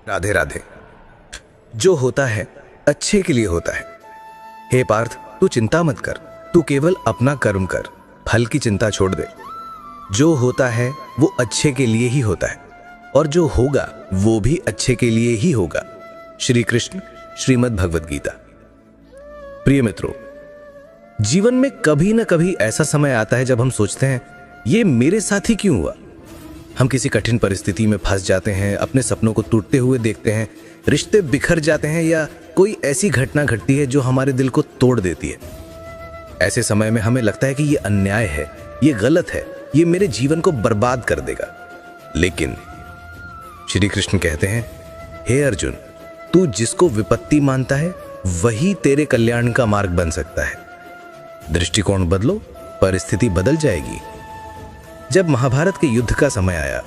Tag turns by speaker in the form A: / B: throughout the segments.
A: राधे राधे। जो होता है अच्छे के लिए होता है। हे पार्थ, तू चिंता मत कर, तू केवल अपना कर्म कर, फल की चिंता छोड़ दे। जो होता है वो अच्छे के लिए ही होता है और जो होगा वो भी अच्छे के लिए ही होगा। श्री कृष्ण श्रीमद् भगवद गीता। प्रिय मित्रों, जीवन में कभी न कभी ऐसा समय आता है जब हम सोचते हैं ये मेरे साथ ही क्यों हुआ। हम किसी कठिन परिस्थिति में फंस जाते हैं, अपने सपनों को टूटते हुए देखते हैं, रिश्ते बिखर जाते हैं या कोई ऐसी घटना घटती है जो हमारे दिल को तोड़ देती है। ऐसे समय में हमें लगता है कि ये अन्याय है, ये गलत है, ये मेरे जीवन को बर्बाद कर देगा। लेकिन श्री कृष्ण कहते हैं, हे अर्जुन, तू जिसको विपत्ति मानता है वही तेरे कल्याण का मार्ग बन सकता है। दृष्टिकोण बदलो, परिस्थिति बदल जाएगी। जब महाभारत के युद्ध का समय आया,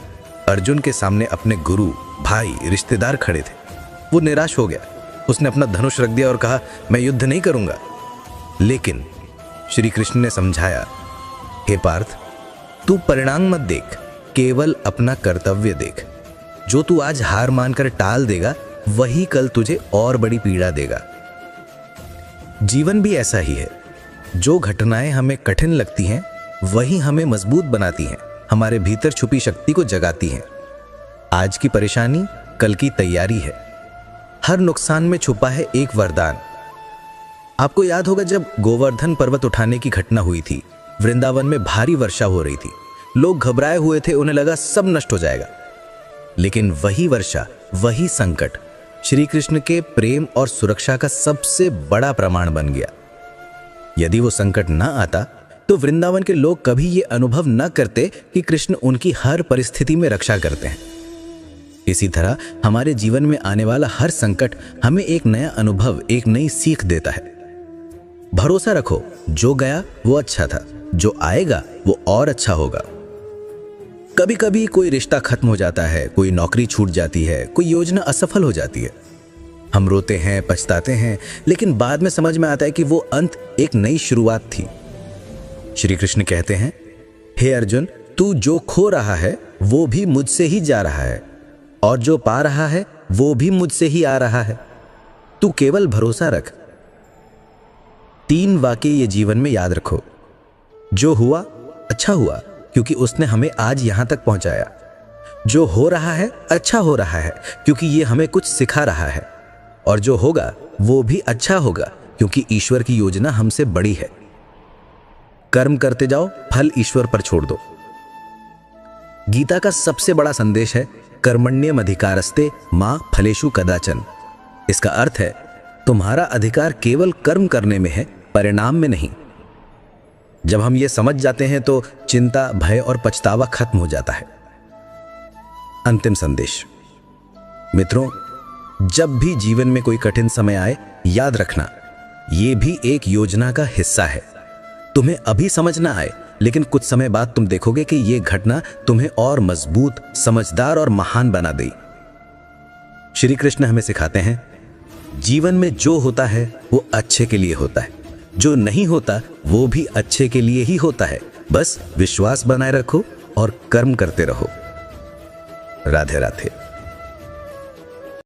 A: अर्जुन के सामने अपने गुरु, भाई, रिश्तेदार खड़े थे। वो निराश हो गया। उसने अपना धनुष रख दिया और कहा, मैं युद्ध नहीं करूंगा। लेकिन श्री कृष्ण ने समझाया, हे पार्थ, तू परिणाम मत देख, केवल अपना कर्तव्य देख। जो तू आज हार मानकर टाल देगा वही कल तुझे और बड़ी पीड़ा देगा। जीवन भी ऐसा ही है। जो घटनाएं हमें कठिन लगती हैं वही हमें मजबूत बनाती हैं, हमारे भीतर छुपी शक्ति को जगाती हैं। आज की परेशानी कल की तैयारी है। हर नुकसान में छुपा है एक वरदान। आपको याद होगा जब गोवर्धन पर्वत उठाने की घटना हुई थी, वृंदावन में भारी वर्षा हो रही थी। लोग घबराए हुए थे, उन्हें लगा सब नष्ट हो जाएगा। लेकिन वही वर्षा, वही संकट श्री कृष्ण के प्रेम और सुरक्षा का सबसे बड़ा प्रमाण बन गया। यदि वो संकट ना आता तो वृंदावन के लोग कभी ये अनुभव न करते कि कृष्ण उनकी हर परिस्थिति में रक्षा करते हैं। इसी तरह हमारे जीवन में आने वाला हर संकट हमें एक नया अनुभव, एक नई सीख देता है। भरोसा रखो, जो गया वो अच्छा था, जो आएगा वो और अच्छा होगा। कभी कभी कोई रिश्ता खत्म हो जाता है, कोई नौकरी छूट जाती है, कोई योजना असफल हो जाती है। हम रोते हैं, पछताते हैं, लेकिन बाद में समझ में आता है कि वो अंत एक नई शुरुआत थी। श्री कृष्ण कहते हैं, हे अर्जुन, तू जो खो रहा है वो भी मुझसे ही जा रहा है और जो पा रहा है वो भी मुझसे ही आ रहा है। तू केवल भरोसा रख। 3 वाक्य ये जीवन में याद रखो। जो हुआ अच्छा हुआ क्योंकि उसने हमें आज यहां तक पहुंचाया। जो हो रहा है अच्छा हो रहा है क्योंकि ये हमें कुछ सिखा रहा है। और जो होगा वो भी अच्छा होगा क्योंकि ईश्वर की योजना हमसे बड़ी है। कर्म करते जाओ, फल ईश्वर पर छोड़ दो। गीता का सबसे बड़ा संदेश है, कर्मण्येवाधिकारस्ते मा फलेषु कदाचन। इसका अर्थ है, तुम्हारा अधिकार केवल कर्म करने में है, परिणाम में नहीं। जब हम ये समझ जाते हैं तो चिंता, भय और पछतावा खत्म हो जाता है। अंतिम संदेश। मित्रों, जब भी जीवन में कोई कठिन समय आए, याद रखना, ये भी एक योजना का हिस्सा है। तुम्हें अभी समझ ना आए, लेकिन कुछ समय बाद तुम देखोगे कि ये घटना तुम्हें और मजबूत, समझदार और महान बना देगी। श्री कृष्ण हमें सिखाते हैं, जीवन में जो होता है वो अच्छे के लिए होता है, जो नहीं होता वो भी अच्छे के लिए ही होता है। बस विश्वास बनाए रखो और कर्म करते रहो। राधे राधे।